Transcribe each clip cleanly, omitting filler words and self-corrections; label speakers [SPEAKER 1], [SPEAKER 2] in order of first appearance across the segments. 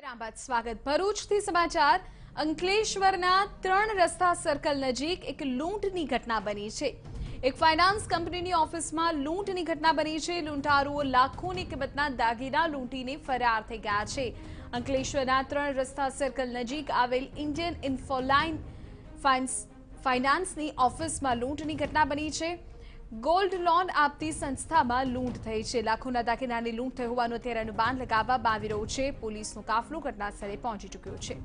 [SPEAKER 1] રામબાદ સ્વાગત ભરૂચથી સમાચાર અંકલેશ્વરના 3 રસ્તા સર્કલ નજીક એક લૂંટની ઘટના બની છે। એક ફાઇનાન્સ કંપનીની ઓફિસમાં લૂંટની ઘટના બની છે। લૂંટારુઓ લાખોની કિંમતના દાગીના લૂંટીને ફરાર થઈ ગયા છે। અંકલેશ્વરના 3 રસ્તા સર્કલ નજીક આવેલ ઇન્ડિયન ઇન્ફોલાઇન ફાઇનાન્સની ઓફિસમાં લૂંટની ઘટના બની છે। ગોલ્ડ લોન આપતી સંસ્થામાં લૂંટ થઈ છે। લાખોના દાગીનાની લૂંટ થઈ હોવાનું અત્યારે અનુમાન લગાવવામાં આવી રહ્યું છે। પોલીસનો કાફલો ઘટનાસ્થળે પહોંચી ચૂક્યો છે।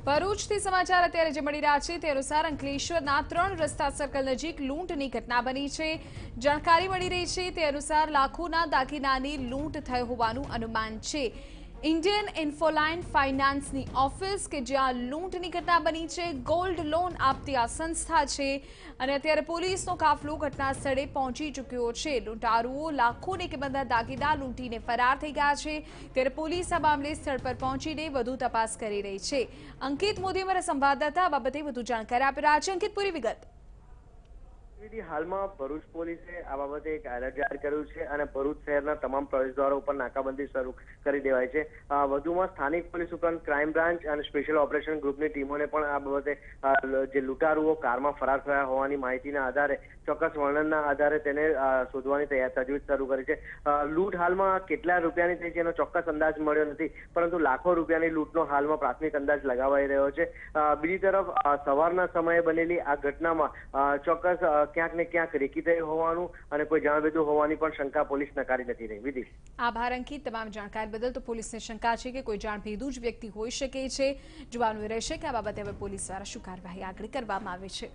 [SPEAKER 1] ભરૂચથી સમાચાર અત્યારે જે મળી રહ્યા છે તે અનુસાર અંકલેશ્વરના 3 રસ્તા સર્કલ નજીક લૂંટની ઘટના બની છે। જાણકારી મળી રહી છે તે અનુસાર લાખોના દાગીનાની લૂંટ થઈ હોવાનું અનુમાન છે। ઇન્ડિયન ઇન્ફોલાઇન ફાઇનાન્સની ઓફિસ કે જ્યાં લૂંટની ઘટના બની છે, ગોલ્ડ લોન આપતી આ સંસ્થા છે અને અત્યારે પોલીસનો કાફલો ઘટના સ્થળે પહોંચી ચૂક્યો છે। લૂંટારુઓ લાખોની કિંમતના દાગીના લૂંટીને ફરાર થઈ ગયા છે ત્યારે પોલીસ આ મામલે સ્થળ પર પહોંચીને વધુ તપાસ કરી રહી છે। અંકિત મોદી અમારા સંવાદદાતા આ બાબતે વધુ જાણકારી આપી રહ્યા છે। અંકિત, પૂરી વિગત।
[SPEAKER 2] હાલમાં ભરૂચ પોલીસે આ બાબતે એક એલર્ટ જાહેર કર્યું છે અને ભરૂચ શહેરના તમામ પ્રવેશદ્વારો ઉપર નાકાબંધી શરૂ કરી દેવાય છે। વધુમાં સ્થાનિક પોલીસ ઉપરાંત ક્રાઇમ બ્રાન્ચ અને સ્પેશિયલ ઓપરેશન ગ્રુપની ટીમોને પણ આ બાબતે જે લૂંટારુઓ કારમાં ફરાર થયા હોવાની માહિતીના આધારે ચોક્કસ વર્ણનના આધારે તેને શોધવાની તજવીજ શરૂ કરી છે। લૂંટ હાલમાં કેટલા રૂપિયાની થઈ છે એનો ચોક્કસ અંદાજ મળ્યો નથી, પરંતુ લાખો રૂપિયાની લૂંટનો હાલમાં પ્રાથમિક અંદાજ લગાવાઈ રહ્યો છે। બીજી તરફ સવારના સમયે બનેલી આ ઘટનામાં ચોક્કસ ક્યાંક ને ક્યાંક રેકી થઈ હોવાનું અને કોઈ જાણભેદુ હોવાની પણ શંકા પોલીસ નકારી નથી રહી। વિધિ,
[SPEAKER 1] આભાર અંકિત, તમામ જાણકારી બદલ। તો પોલીસને શંકા છે કે કોઈ જાણભેદુ જ વ્યક્તિ હોઈ શકે છે। જોવાનું રહેશે કે આ બાબતે હવે પોલીસ દ્વારા શું કાર્યવાહી આગળ કરવામાં આવે છે।